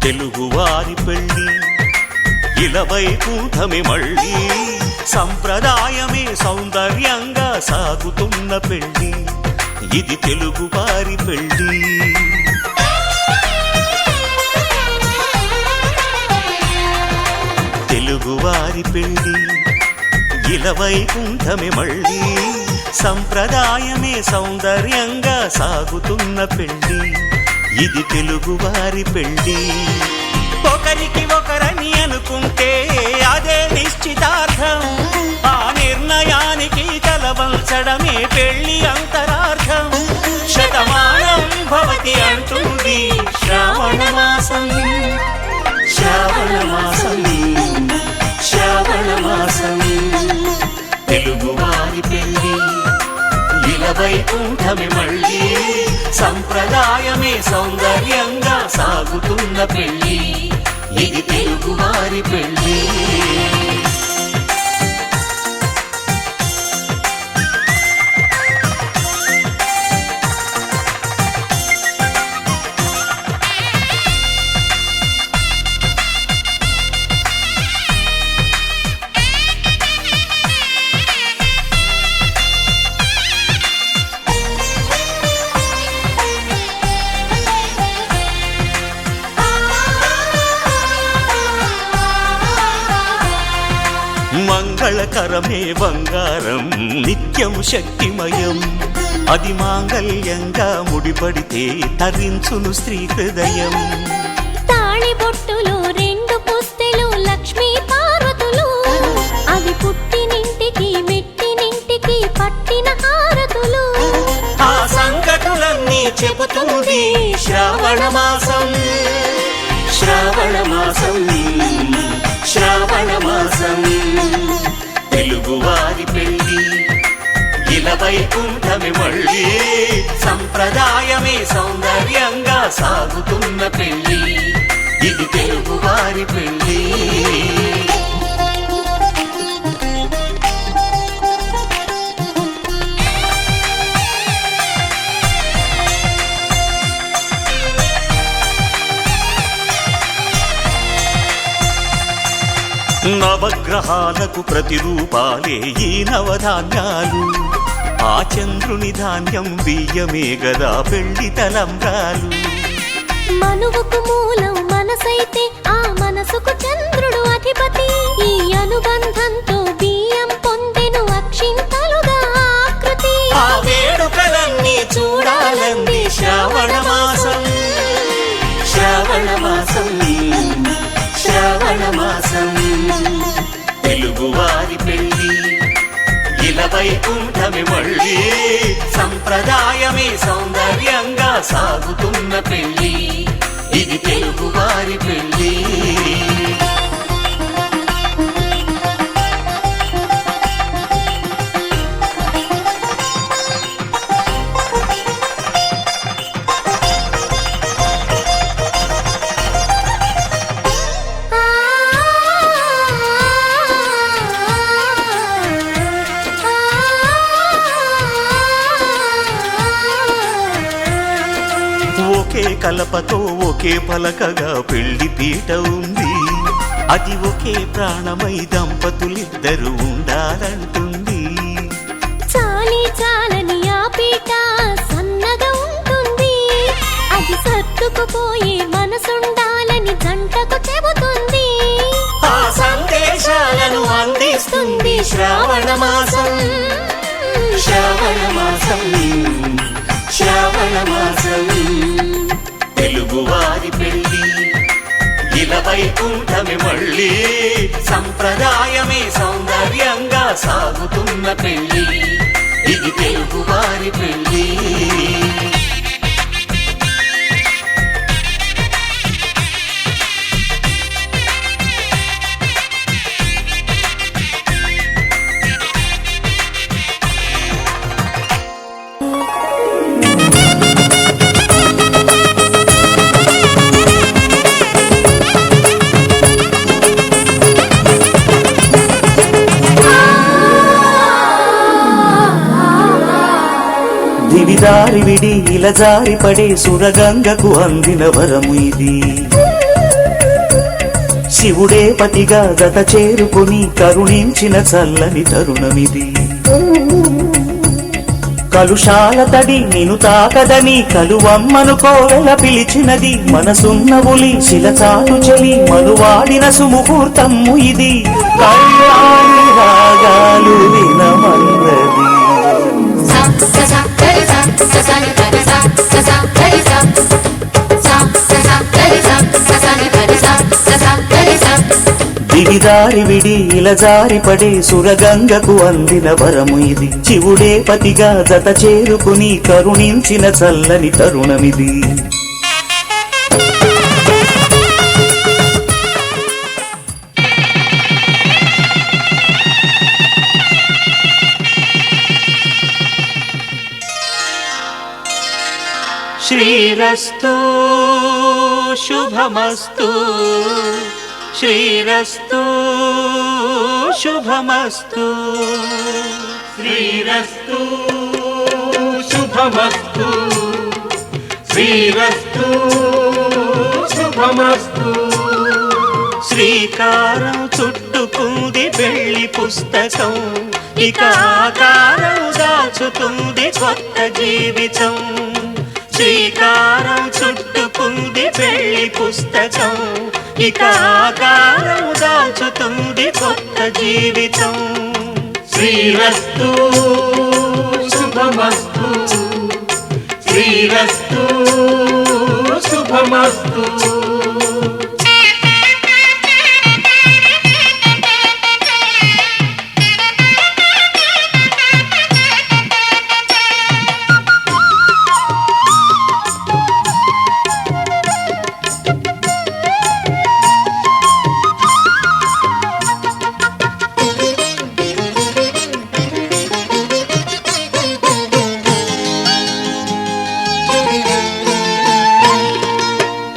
తెలుగువారి పెళ్ళి ఇలవైకుంఠమే మళ్ళీ సంప్రదాయమే సౌందర్యంగా సాగుతున్న పెళ్ళి ఇది తెలుగువారి పెళ్ళి తెలుగువారి పెళ్ళి ఇలవైకుంఠమే మళ్ళీ సంప్రదాయమే సౌందర్యంగా సాగుతున్న పెళ్ళి ఇది తెలుగువారి పెళ్ళి ఒకరికి ఒకరని అనుకుంటే అదే నిశ్చితార్థం ఆ నిర్ణయానికి తలవంచడమే పెళ్ళి అంతరార్థం శతమానం భవతి అంటుంది శ్రావణ మాసం శ్రావణ మాసం శ్రావణ మాసం తెలుగువారి పెళ్ళి ఇలవైకుంఠమే మళ్ళీ సంప్రదాయమే సౌందర్యంగా సాగుతున్న పెళ్ళి ఇది తెలుగువారి పెళ్ళి మంగళకరమే బంగారం నిత్యం శక్తిమయం అది మాంగళ్యంగా ముడిపడితే తరించును స్త్రీ హృదయం తాళి బొట్టులు రెండు పుస్తెలు లక్ష్మీ పార్వతులు అవి పుట్టినింటికి మెట్టినింటికి పట్టిన హారతులు ఆ సంగతులన్నీ చెబుతుంది శ్రావణ మాసం శ్రావణ మాసం శ్రావణ మాసం తెలుగువారి పెళ్ళి ఇలవైకుంఠమే మళ్ళీ సంప్రదాయమే సౌందర్యంగా సాగుతున్న పెళ్ళి ఇది తెలుగువారి పెళ్ళి నవగ్రహాలకు ప్రతిరూపాలే ఈ నవధాన్యాలు ఆ చంద్రుని ధాన్యం బియ్యమే గదా పెళ్లి తలంబ్రాలు మనువుకు మూలం మనసైతే ఆ మనసుకు చంద్రుడు అధిపతి ఈ అనుబంధంతో బియ్యం పొందెను అక్షింతలుగా ఆకృతి ఆ వేడుకలన్నీ చూడాలంది శ్రావణ మాసం శ్రావణ మాసం శ్రావణ మాసం తెలుగువారి పెళ్ళి ఇలవైకుంఠమే మళ్ళీ సంప్రదాయమే సౌందర్యంగా సాగుతున్న పెళ్ళి ఇది తెలుగువారి పెళ్ళి ఒకే కలపతో ఒకే పలకగా పెళ్లి పీట ఉంది అది ఒకే ప్రాణమై దంపతులిద్దరు ఉండాలంటుంది చాలి చాలని ఆ పీట సన్నగా ఉంటుంది అది సర్దుకుపోయే మనసుండాలని జంటకు చెబుతుంది ఆ సందేశాలను అందిస్తుంది శ్రావణ మాసం శ్రావణ మాసం శ్రావణ మాసం తెలుగువారి పెళ్ళి ఇలవైకుంఠమే మళ్ళీ సంప్రదాయమే సౌందర్యంగా సాగుతున్న పెళ్ళి ఇది తెలుగువారి పెళ్ళి దివిదారి విడి ఇలా జారి పడే సురగంగకు అందిన వరము ఇది శివుడే పతిగా జత చేరుకుని కరుణించిన చల్లని తరుణమిది. కలుషాల తడి నిను తాకదని కలువమ్మను కోవెల పిలిచినది. మనసున్న ఉలి శిలచాటు చెలి మనువాడిన సుముహూర్తము ఇది. కళ్యాణి రాగాలు వినమన్నది. దివిదారి విడి ఇలజారి పడే సురగంగకు అందిన వరము ఇది. శివుడే పతిగా జత చేరుకుని కరుణించిన చల్లని తరుణమిది. శ్రీరస్తు శుభమస్తు శ్రీరస్తు శుభమస్తు శ్రీరస్తు శుభమస్తు శ్రీరస్తు శుభమస్తు. శ్రీకారం చుట్టుకుంది పెళ్లి పుస్తకం, ఇక ఆకారం దాచుతుంది కొత్త జీవితం. శ్రీకారం చుట్టుకుంది పెళ్లి పుస్తకం, ఇక ఆకారం దాచుతుంది కొత్త జీవితం. శ్రీరస్తు శుభమస్తు శ్రీరస్తు శుభమస్తు.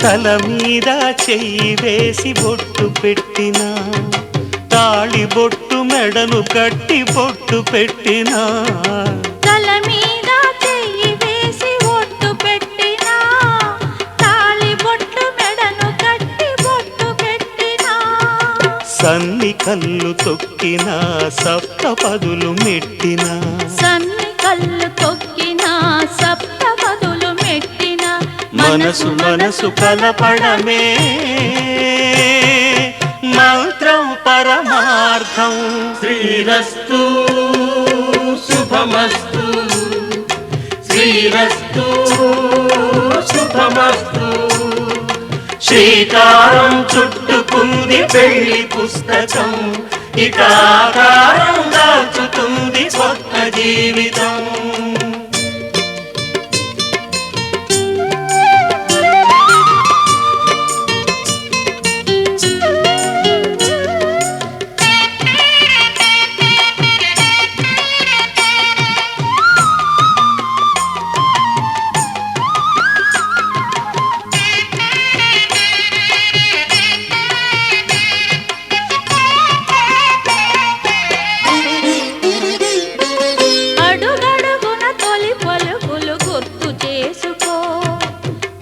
తల మీద చెయ్యి వేసి బొట్టు పెట్టినా, తాళి బొట్టు మెడను కట్టి బొట్టు పెట్టినా. తల మీద చెయ్యి వేసి బొట్టు పెట్టినా, తాళి బొట్టు మెడను కట్టి బొట్టు పెట్టినా. సన్ని కళ్ళు తొక్కినా సప్త పదులు మెట్టినా, సన్ని కళ్ళు తొక్కినా సప్త పదులు మెట్టినా. మనసు మనసు కలపడమే మంత్రం పరమార్థం. శ్రీరస్తు శుభమస్తు శ్రీరస్తు శుభమస్తు. శ్రీకారం చుట్టుకుంది పెళ్లి పుస్తకం, ఇక ఆకారం దాచుతుంది కొత్త జీవితం. అడుగడుగున తొలి పలుకులు గుర్తు చేసుకో,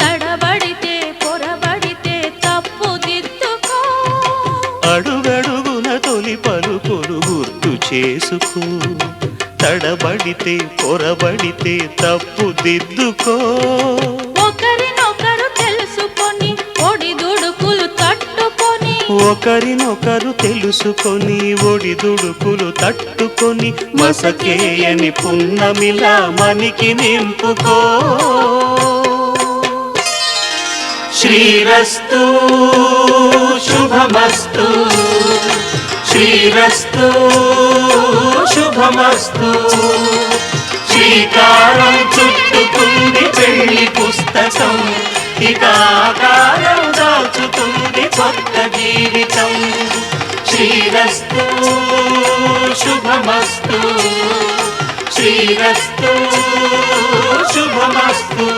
తడబడితే పొరబడితే తప్పు దిద్దుకో. అడుగడుగున తొలి పలుకులు గుర్తు చేసుకో, తడబడితే పొరబడితే తప్పు దిద్దుకో. ఒకరినొకరు తెలుసుకొని ఒడిదుడుకులు తట్టుకొని, ఒకరినొకరు తెలుసుకొని ఒడిదుడుకులు తట్టుకొని, మసకేయని పున్నమిలా మనికి నింపుకో. శ్రీరస్తు శుభమస్తు శ్రీరస్తు శుభమస్తు. శ్రీకారం చుట్టుకుంది పెళ్లి పుస్తకం, ఇక ఆకారం దాచుతుంది కొత్త జీవితం. శ్రీరస్తు శుభమస్తు శ్రీరస్తు శుభమస్తు.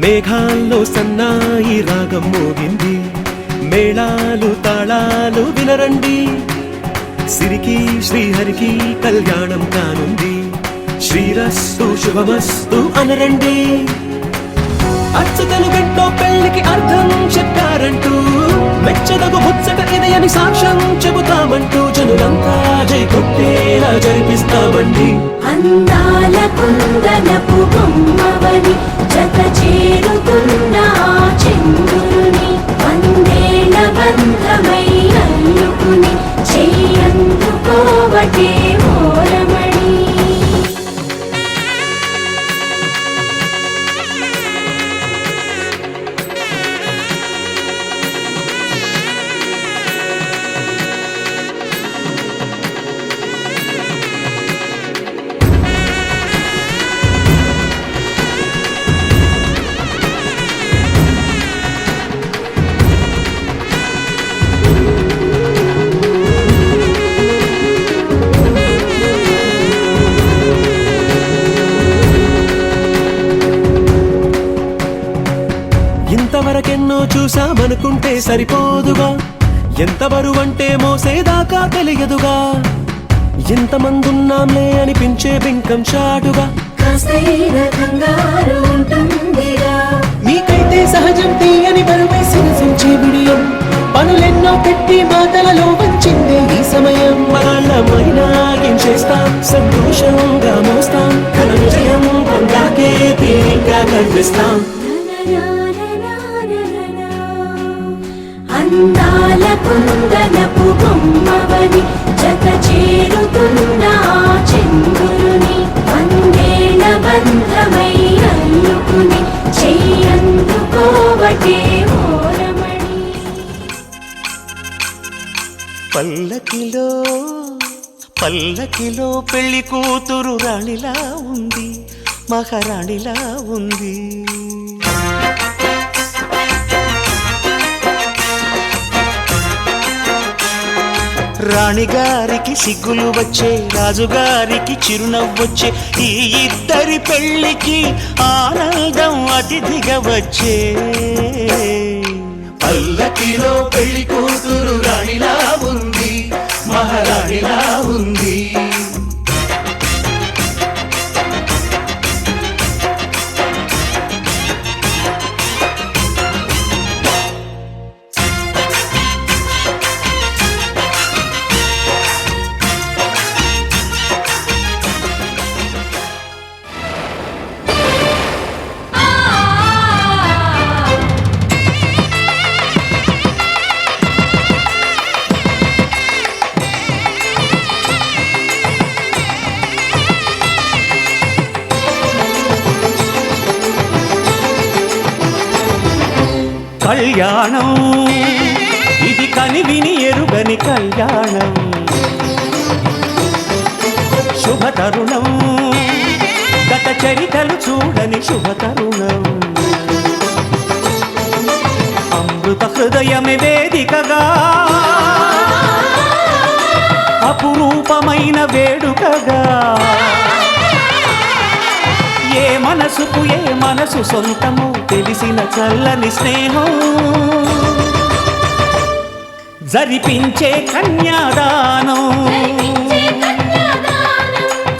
మేఘాల్లో సన్నాయి రాగం మోగింది, మేళాలు తాళాలు వినరండి, సిరికి శ్రీహరికి కళ్యాణం కానుంది. శ్రీరస్తు శుభమస్తు అనరండి. అచ్చతలు గంటో పెళ్లికి అర్థం చెప్పారంటూ, మెచ్చదగు ముచ్చట ఇదయని సాక్ష్యం చెబుతామంటూ, జనులంతా జై కొట్టేలా జరిపిస్తామండి. అందాల కుందనపు బొమ్మవని జత చేరుతున్న ఆ చంద్రుని, వందేళ్ల బంధమై అల్లుకుని చెయ్యందుకోవటే ఓరమణి. ఇంతవరకెన్నో చూసామనుకుంటే సరిపోదుగా, ఎంత బరువంటే మోసేదాకా తెలియదుగా. ఎంతమందున్నాంలే అనిపించే బింకం చాటుగా, కాస్తైన కంగారు ఉంటుందిగా. మీకైతే సహజం తీయని బరువై సిరసించే బిడియం, పనులెన్నో పెట్టి మాటలలో వంచిందే ఈ సమయం. మనాళ్ళమైనా ఏం చేస్తాం, సంతోషంగా మోస్తాం, ఘన విజయం పొందాకే తీరిగ్గా కనిపిస్తాం. అందాల కుందనపు బొమ్మవని జత చేరుతున్న ఆ చంద్రుని, వందేళ్ల బంధమై అల్లుకుని చెయ్యందుకోవటే ఓరమణి. పల్లకిలో పల్లకిలో పెళ్లి కూతురు రాణిలా ఉంది, మహారాణిలా ఉంది. రాణిగారికి సిగ్గులు వచ్చే, రాజుగారికి చిరునవ్వొచ్చే, ఈ ఇద్దరి పెళ్లికి ఆనందం అతిథిగా వచ్చే. పల్లకిలో పెళ్లి కూతురు రాణిలా ఉంది, మహారాణిలా ఉంది. కళ్యాణం ఇది కనివిని ఎరుగని కళ్యాణం, శుభతరుణం గత చరితలు చూడని శుభతరుణం. అమృత హృదయమే వేదికగా, అపురూపమైన వేడుకగా, ఏ మనసుకు ఏ మనసు సొంతము తెలిసిన చల్లని స్నేహం, జరిపించే కన్యాదానం,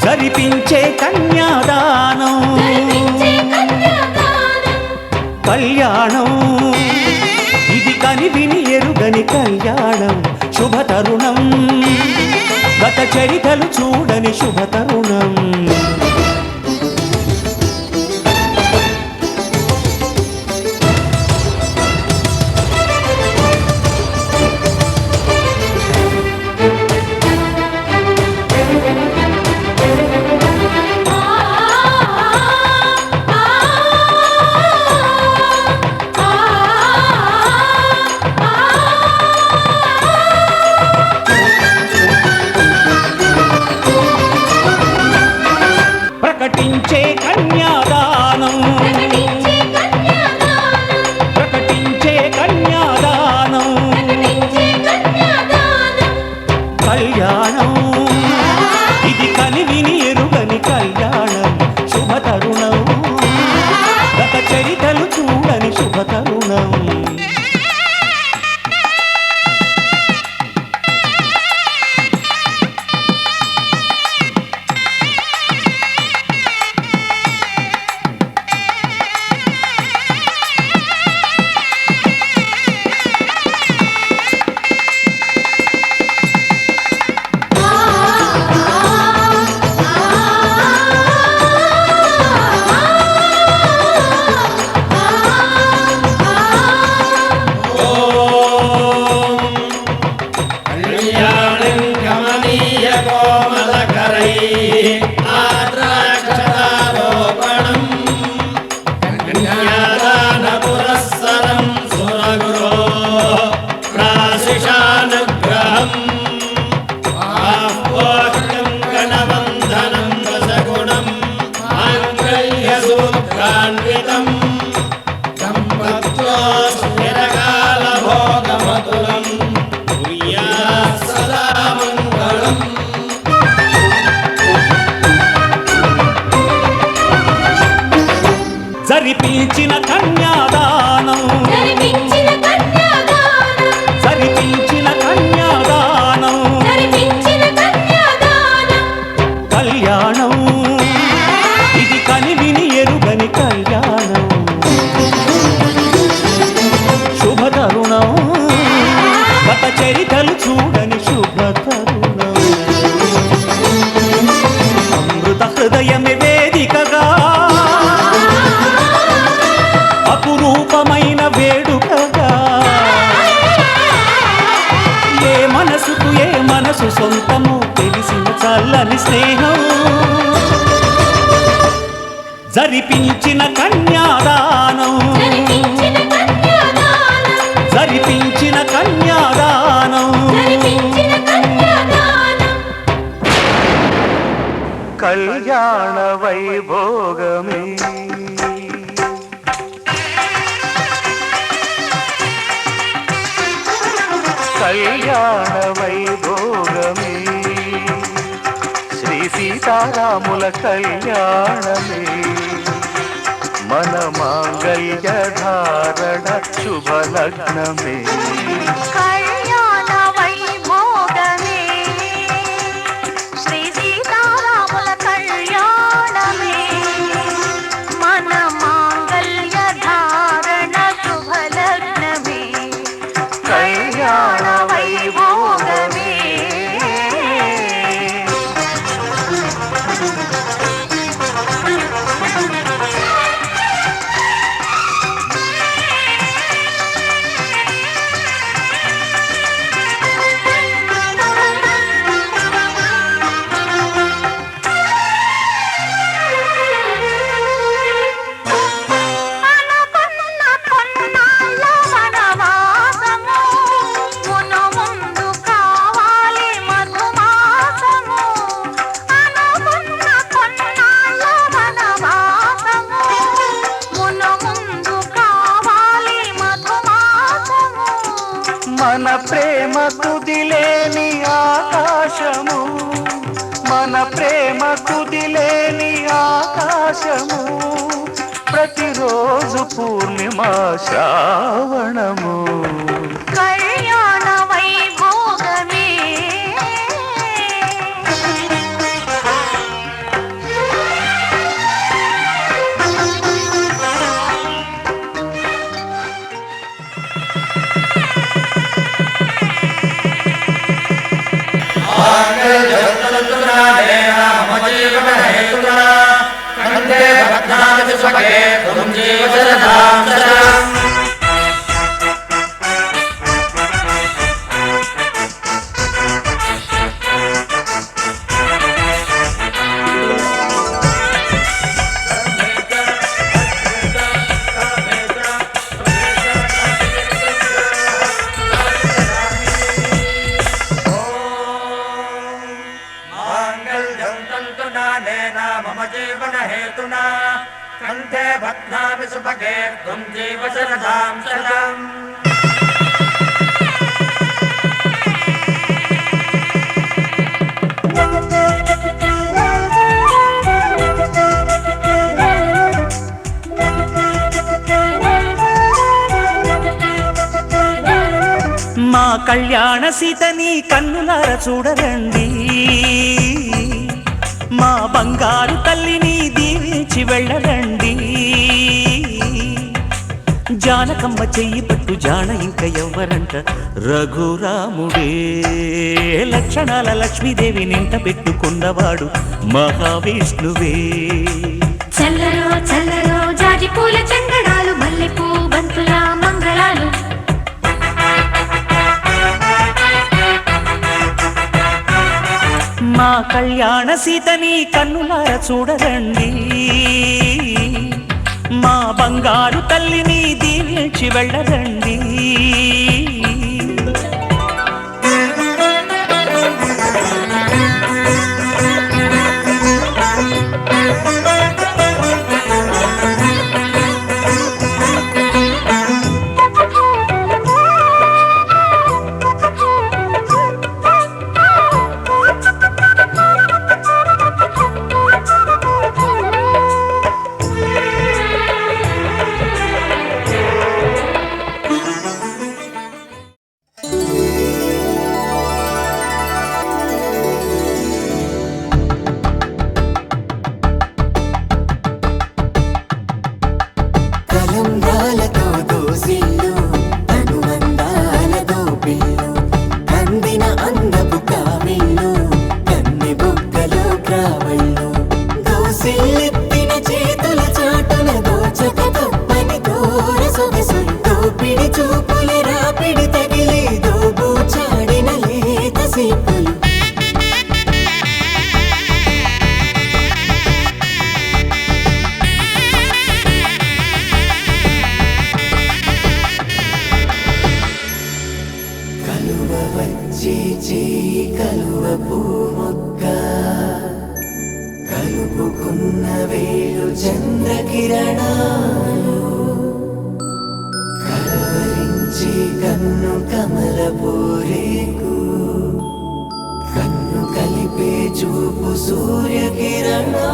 జరిపించే కన్యాదానం. కళ్యాణం ఇది కనివిని ఎరుగని కళ్యాణం, శుభతరుణం గత చరితలు చూడని శుభతరుణం. ప్రకటించే కన్యాదానం, ప్రకటించే కన్యాదానం. కళ్యాణం ఇది కనివిని ఎరుగని కళ్యాణం, శుభతరుణం గత చరితలు చూడని శుభతరుణం. కన్యాదాన పురస్సరం సురగురో ప్రాశిషానుగ్రహం ఆహ్వాహ్యం గణవంధనం రసగుణం మాంగళ్యసూత్రాన్వితం సంపత్తో స్థిరకాల భోగమతులం కుర్యాత్ సదా మంగళం. జరిపించిన కన్యాదానం జరిపించిన కన్యాదానం జరిపించిన కన్యాదానం జరిపించిన కన్యాదానం కళ్యాణం ఇది కనివిని ఎరుగని కళ్యాణం శుభతరుణం గత చరితలు చూడని శుభతరుణం అమృత హృదయమే వేదికగా అపురూపమైన వేడుకగా ఏ మనసు సొంతము తెలిసిన చల్లని స్నేహం జరిపించిన కన్యాదానం జరిపించిన కన్యాదానం జరిపించిన కన్యాదానం జరిపించిన కన్యాదానం కళ్యాణ వైభోగమే కళ్యాణ వైభోగమే శ్రీ సీతారాముల కళ్యాణమే మన మాంగళ్య ధారణ శుభలగ్నమే కళ్యాణ వైభోగమే శ్రీ సీతారాముల కళ్యాణమే మన మాంగళ్య ధారణ శుభలగ్నమే కళ్యాణ వైభోగమే అనుకున్న కొన్నాళ్ళ వనవాసము మును ముందు కావాలి మధుమాసము అనుకున్న కొన్నాళ్ళ వనవాసము మును ముందు కావాలి మధుమాసము మన ప్రేమ కుదిలేని ఆకాశము మన ప్రేమ కుదిలేని ఆకాశము ప్రతిరోజు పూర్ణిమ శ్రావణము కళ్యాణ వైభోగమే మాంగళ్యం తంతునానేన మమ జీవన హేతునా కంఠే బధ్నామి సుభగే త్వం జీవ శరదాం శతం. మా కళ్యాణ సీతని కన్నులార చూడరండి మా బంగారు తల్లిని దీవించి వెళ్ళరండి జానకమ్మ చెయ్యి పట్టు జాన ఇంక ఎవ్వరంట రఘురాముడే లక్షణాల లక్ష్మీదేవి నింట పెట్టుకున్నవాడు మహావిష్ణువే చల్లరో చల్లరో జాజి పూల చందనాలు మల్లెపూ బంతుల మంగళాలు మా కళ్యాణ సీతని కన్నులార చూడరండి మా బంగారు తల్లిని దీవించి వెళ్ళరండి. కలంబ్రాలతో దోసిళ్ళు అనుబంధాలతో పిల్లు అందిన అందపు కావిళ్ళు కన్నె బుగ్గలు క్రావళ్ళు దోసిళ్ళెత్తిన చేతుల చాటున దోచక తప్పని దూర సొగసులు దోపిడి చూపుల రాపిడి తగిలి దోబూచాడిన లేత సీపులు కలువ వచ్చే చేయి కలువ పూమొక్క కలుపుకున్న వేలు చంద్రకిరణాలు కలవరించే కన్ను కమల పూరేకు కన్ను కలిపే చూపు సూర్యకిరణాలు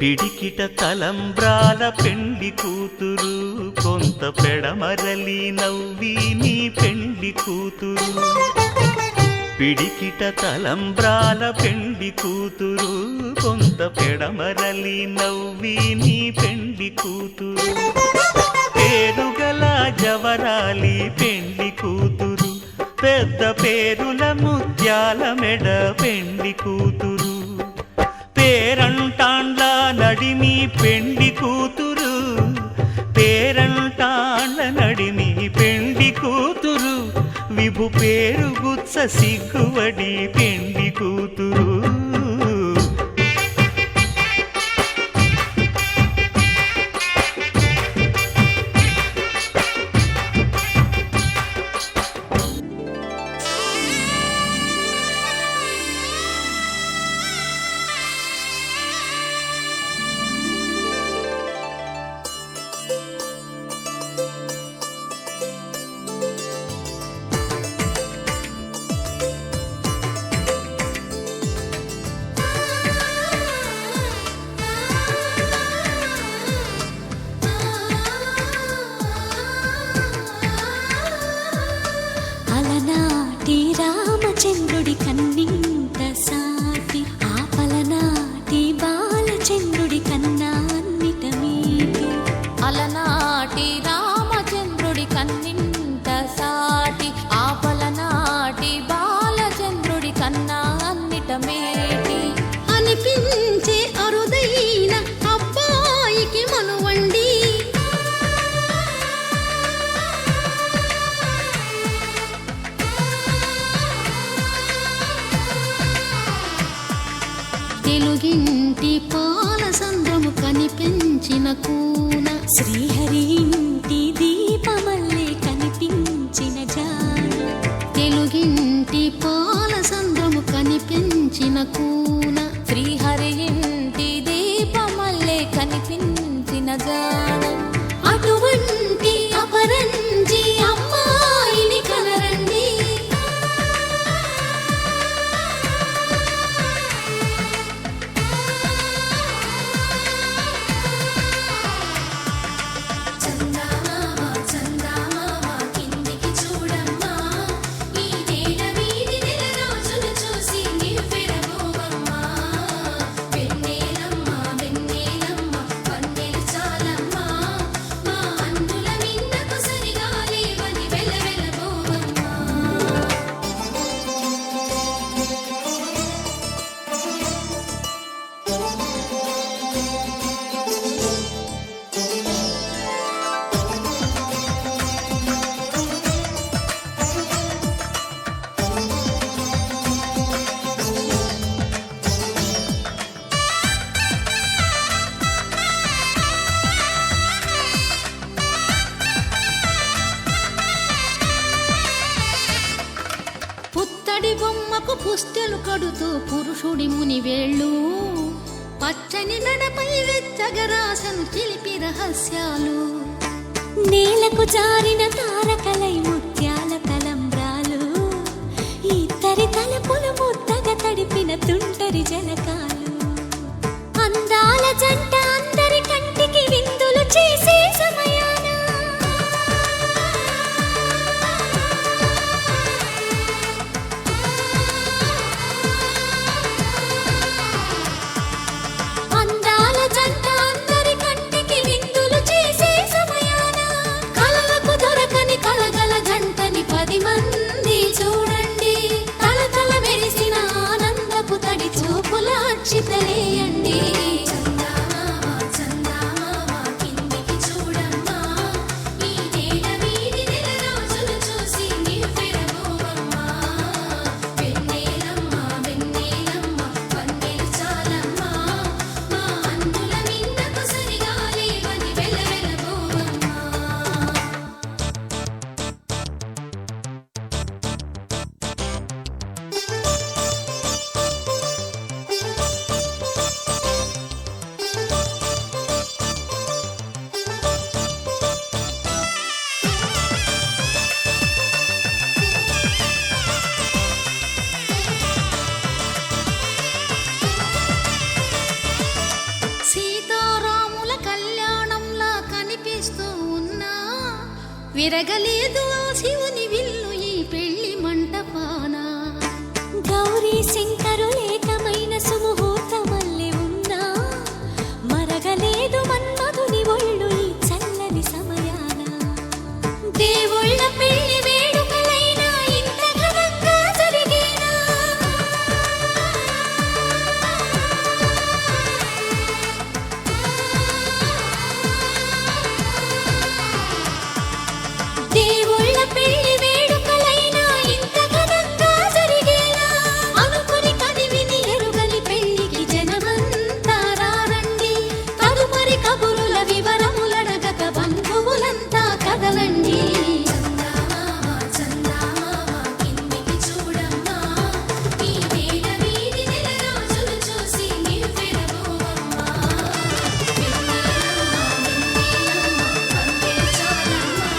పిడికిట తలంబ్రాల పెండ్లి కూతురు కొంత పెడమరలి నవ్వి నీ పెండ్లి కూతురు పిడికిట తలంబ్రాల పెండ్లి కూతురు కొంత పెడమరలి నవ్వి నీ పెండ్లి కూతురు పేరుగల జవరాలి పెండ్లి కూతురు పెద్ద పేరుల ముత్యాల మెడ పెండ్లి కూతురు పేరంటాండ్ల నడిమి పెండ్లి కూతురు పేరంటాండ్ల నడిమి పెండ్లి కూతురు విభు పేరు గుత్స సిగ్గువడి పెండ్లి కూతురు అలనాటి రామచంద్రుడి కన్నింత సాటి ఆపలనాటి బాలచంద్రుడి కన్నా అన్నిట మీటి అలనాటి రామచంద్రుడి కన్నింత సాటి ఆపలనాటి బాలచంద్రుడి కన్నా అన్నిట మేటి అనిపించే అరుదైన అబ్బాయికి మనువండి తెలుగింటి పాల సంద్రము కనిపించిన కూన శ్రీహరి ఇంటి దీపమల్లే కనిపించిన జాన తెలుగింటి పాల సంద్రము కనిపించిన కూన శ్రీహరి ఇంటి దీపమల్లే కనిపించిన జాన అటువంటి అపరంజి అమ్మాయిని కనరండి చందమామ కిందికి చూడమ్మా ఈ నేల వీధి నెల రోజులు చూసి నివ్వెరబోవమ్మా వెన్నెలమ్మ వెన్నెలమ్మ వన్నెలు చాలమ్మా మా అందుల మిన్నకు సరిగా లేవని వెలవెలబోవమ్మా పుత్తడి బొమ్మకు పుస్తెలు కడుతూ పురుషుడి ముని వేళ్ళు పచ్చని నడపై వెచ్చగరాసను చిలిపి రహస్యాలు నేలకు జారిన తారకలై ముత్యాల తలంబ్రాలు ఇద్దరి తలపులు ముద్దగా తడిపిన తుంటరి జలకాలు అందాల జంట అందరి కంటికి విందులు చేసే సమయాన అందాల జంట అందరి కంటికి విందులు చేసే సమయాన కలలకు దొరకని కలగల జంటని 10 మంది చూడండి తలతల మెరిసిన ఆనందపు తడి చూపుల అచ్చి విరగలేదు ఆ శివుని విల్లు ఈ పెళ్లి మంటపాన. గౌరీ శంకరు ఏకమైన సుముహూర్తమల్లె ఉన్నా మరగలేదు మన్మధుని ఒళ్ళు ఈ చల్లని సమయాన. దేవుళ్ళ పెళ్లి వేడుకలైనా ఇంత ఘనంగా జరిగేనా? దేవుళ్ళ పెళ్లి వేడుకలైనా ఇంత ఘనంగా జరిగేనా? అనుకుని కదివిని ఎరుగని పెళ్లికి జనమంతా రారండి. తదుపరి కబురుల వివరములడగక బంధువులంతా కదలండి. చందమామ చందమామ కిందికి చూడమ్మా, ఈ వేళ వీధి నెలరాజులు చూసి నివ్వెరపోవమ్మా. వెన్నెలమ్మ వెన్నెలమ్మ వందే చాలమ్మా,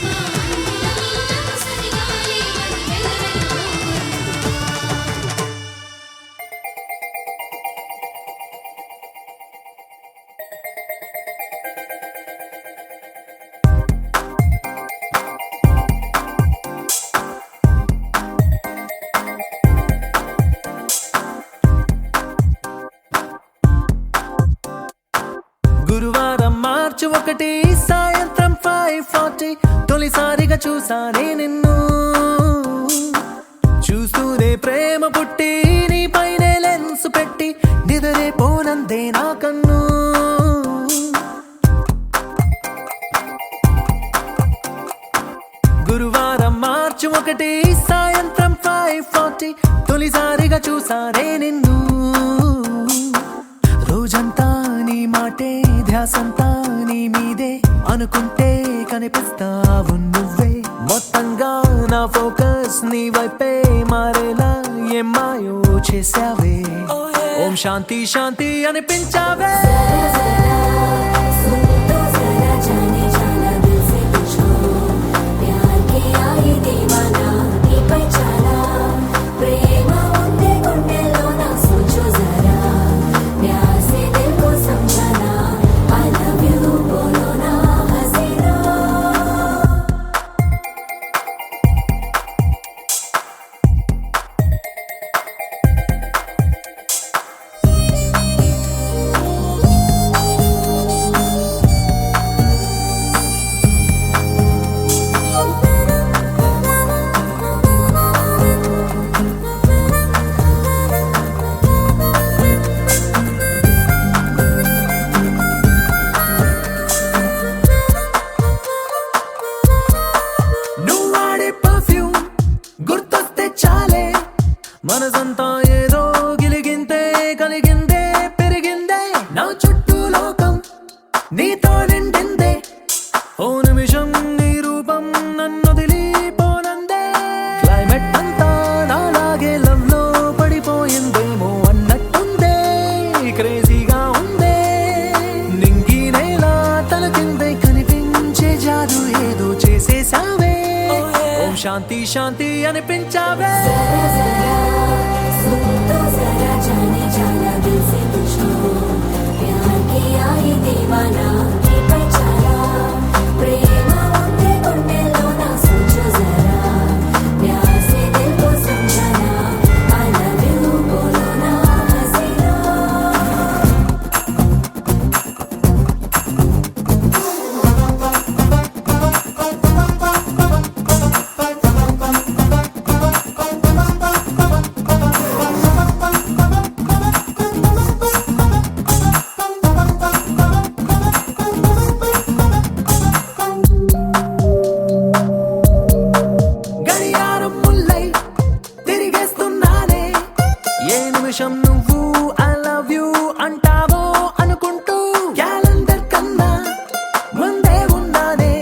మా అన్నుల నీడకు సరిగాలి మరి వెలవెలపోవమ్మా. గురువారం మార్చి 1 సాయంత్రం 5:40 తొలిసారిగా చూసానే నిన్ను. చూస్తూనే ప్రేమ పుట్టి నీ పైనే లెన్స్ పెట్టి నిదరే పోనందే నా కన్ను. గురువారం మార్చి 1 సాయంత్రం 5:40 తొలిసారిగా చూసానే నిన్ను. రోజంతా నీ మాటే ధ్యాసంతా నీ మీదే అనుకుంటే కనిపిస్తావు నువ్వే. మొత్తంగా నా ఫోకస్ నీ వైపే మారేలా ఏం మాయో చేసావే. ఓం శాంతి శాంతి అనిపించావే. మనసంతా ఏదో గిలిగింతే కలిగిందే పెరిగిందే. నా చుట్టూ లోకం నీతో నిండిందే. ఓ నిమిషం నీ రూపం నన్ను వదిలిపోనందే. క్లైమేట్ అంతా నాలాగే లవ్ లో పడిపోయిందేమో అన్నట్టుందే. క్రేజీగా ఉందే. నింగి నేల తల కిందే కనిపించే జాదు ఏదో చేసేసావే. ఓం శాంతి శాంతి అనిపించావే. నువ్వు ఐ లవ్ యూ అంటావో అనుకుంటూ క్యాలెండర్ కన్నా ముందే ఉన్నానే.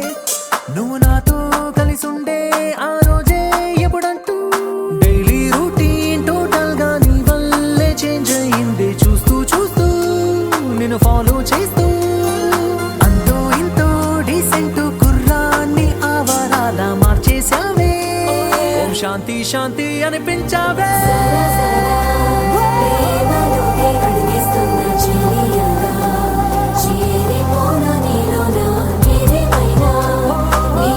నువ్వు నాతో కలిసి ఉండే ఆ రోజే ఎప్పుడంటూ డైలీ రూటీన్ టోటల్ గా నీ వల్లే చేంజ్ అయింది. చూస్తూ చూస్తూ నిన్ను ఫాలో చేస్తూ అంతో ఇంతో డీసెంట్ కుర్రాన్ని ఆవరాల మార్చేసావే. ఓం శాంతి శాంతి అనిపించావే. చేరిపోన నీలోనా నేనేమైనా నీ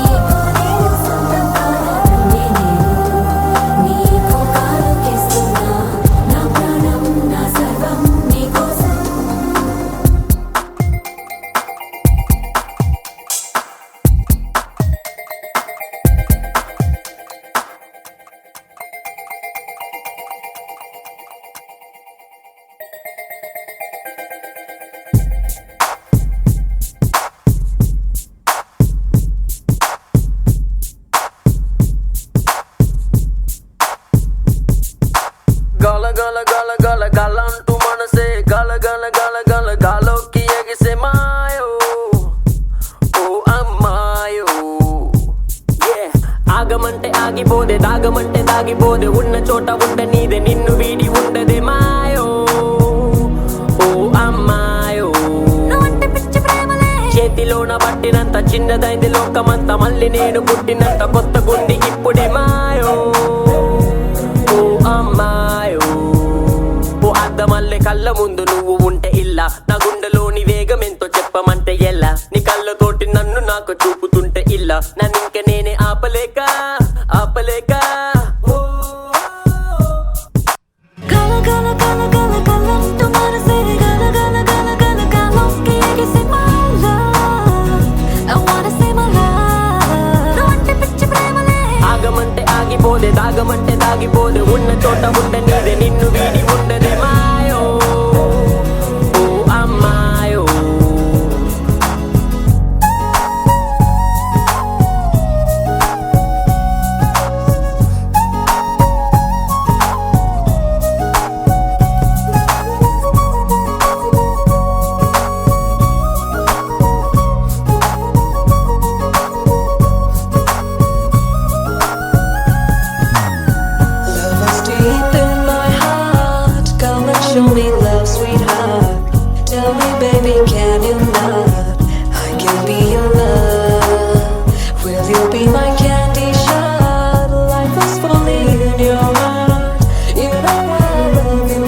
పట్టినంత చిన్నదైంది లోకమంతా మళ్ళీ నేను పుట్టినంత కొత్త గుండి ఇప్పుడే మాయో ఓ అమ్మాయో ఓ అద్దమల్లె కళ్ళ ముందు నువ్వు ఉంటే ఇల్లా నా గుండెలోని వేగం ఎంతో చెప్పమంటే ఎలా నీ కళ్ళతోటి నన్ను నాకు చూపుతుంటే ఇల్లా నన్ను ఇంక నేనే ఆపలేక ఆపలేక ఆగమంటే ఆగిపోదే దాగమంటే దాగిపోదే ఉన్న చోట ఉండనిదే నిన్ను వీడి ఉండదే మాయో ఓ అమ్మాయో Love is deep in my heart. Come and show me love, sweetheart. Tell me, baby, can you not? I can be your love. Will you be my candy shot? Life is falling in your heart. You know I love you.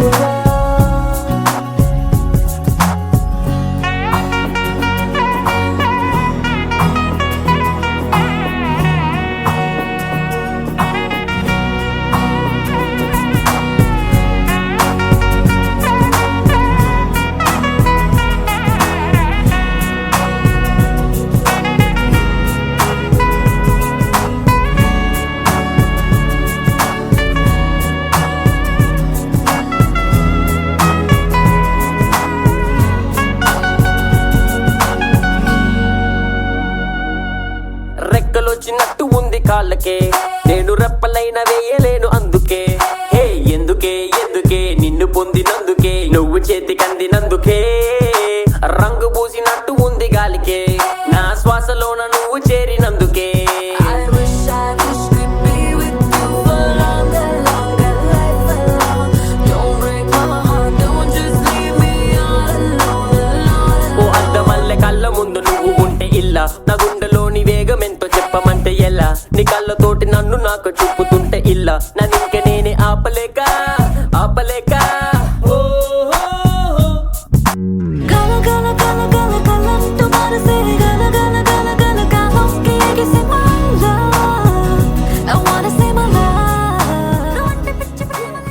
రెక్కలొచ్చినట్టు ఉంది కాళ్ళకే నేను రెప్పలైన వేయలేను అందుకే హే ఎందుకే ఎందుకే నిన్ను పొందినందుకే నువ్వు చేతికందినందుకే రంగు పూసినట్టు ఉంది గాలికే నా శ్వాసలోన నువ్వు చేరినందుకే I wish could be with you for longer, longer, life alone. Don't break my heart, don't just leave me all alone, alone. ఓ అద్దమల్లె కళ్ళ ముందు నువ్వు ఉంటే ఇల్లా నా గుండెలోని వేగం ఎంతో చెప్పమంటే ఎలా నీ కళ్ళతోటి నన్ను నాకు చూపుతుంటే ఇల్లా నన్ను ఇంక నేనే ఆపలేక ఆపలేక ఓ Gala, gala, gala, gala, gala, tu parece gala, gala, gala, gala, gala, que hay que say my love. I wanna say my love. No one to picture prema.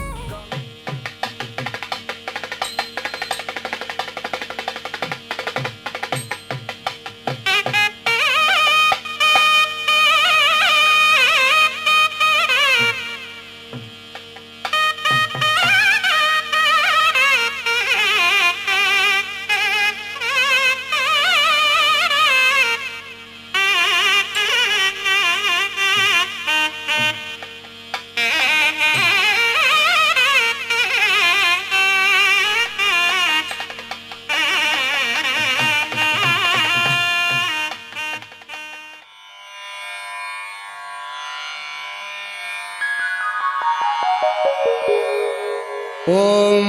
ఓం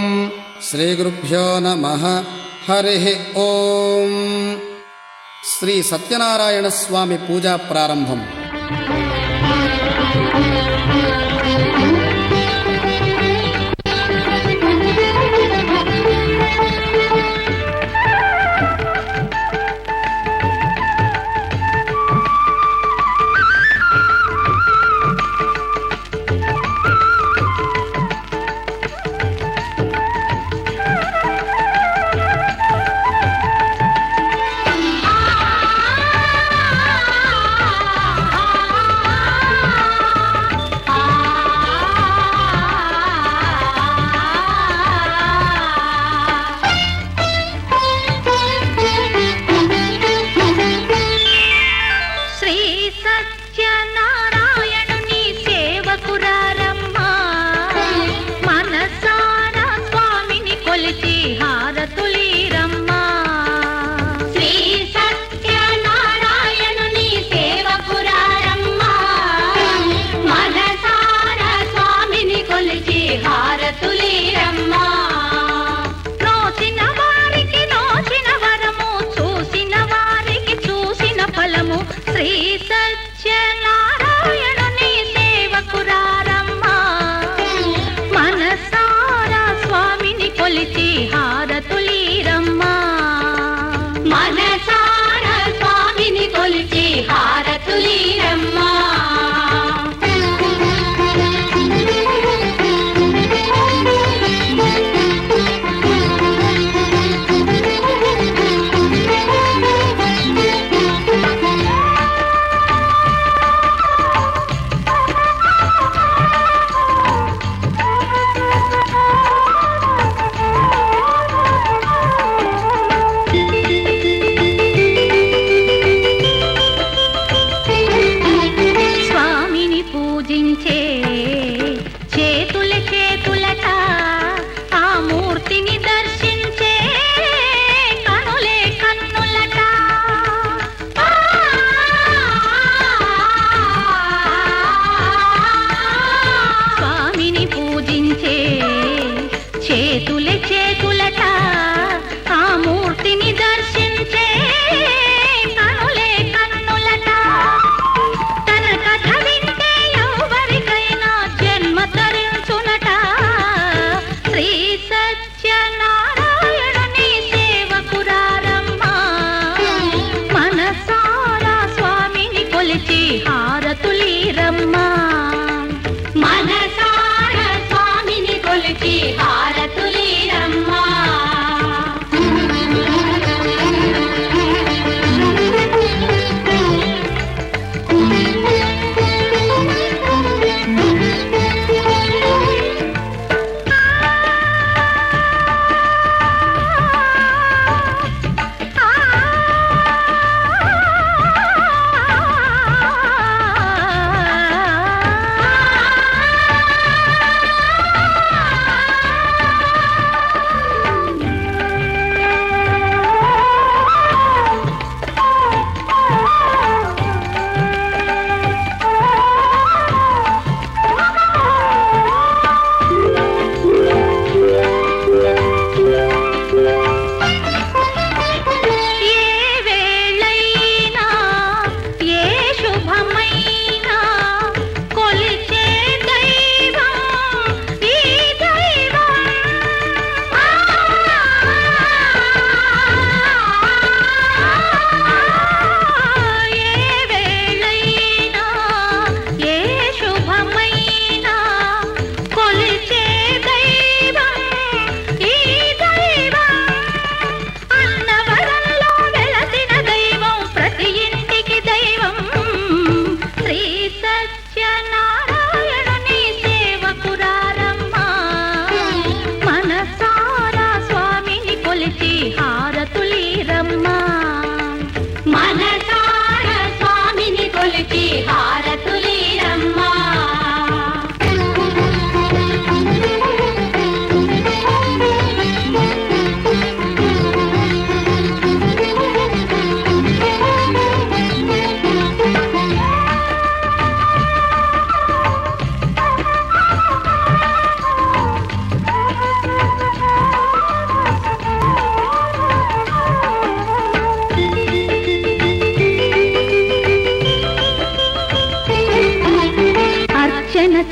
శ్రీ గురుభ్యో నమః హరి ఓం శ్రీ సత్యనారాయణ స్వామి పూజా ప్రారంభం. ఆ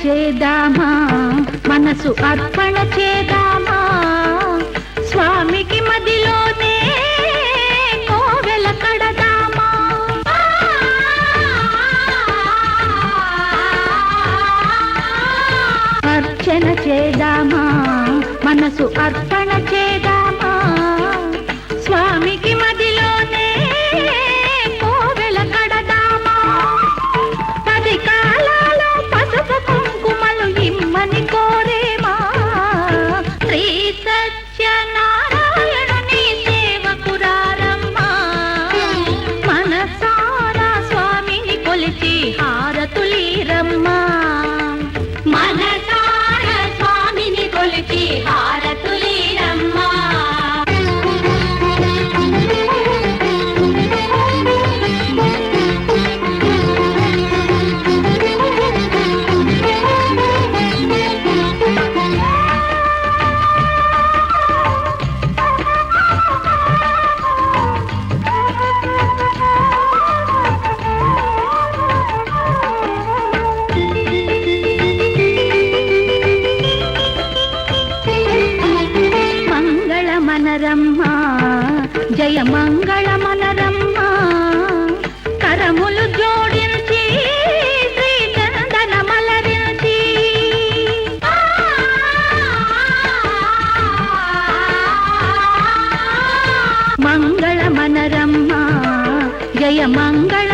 చేద్దామా మనసు అర్పణ చేద్దామా స్వామికి మదిలోనే కోవెల కడదామా అర్చన చేద్దామా మనసు అర్పణ చేద్దామా స్వామికి మదిలోనే కోవెల కడదామా 10 కాలాలు పసుపు కుంకుమలు ఇమ్మని కోరేమా శ్రీ సత్యనారాయణుని సేవకురారమ్మా మనసారా స్వామిని కొలిచి హారతులీరమ్మా మనసారా స్వామిని కొలిచి హారతులీరమ్మా మనరమ్మా జయ మంగళ మనరమ్మా కరములు జోడించి శ్రీ చందన మలరించి మంగళ మనరమ్మా జయ మంగళ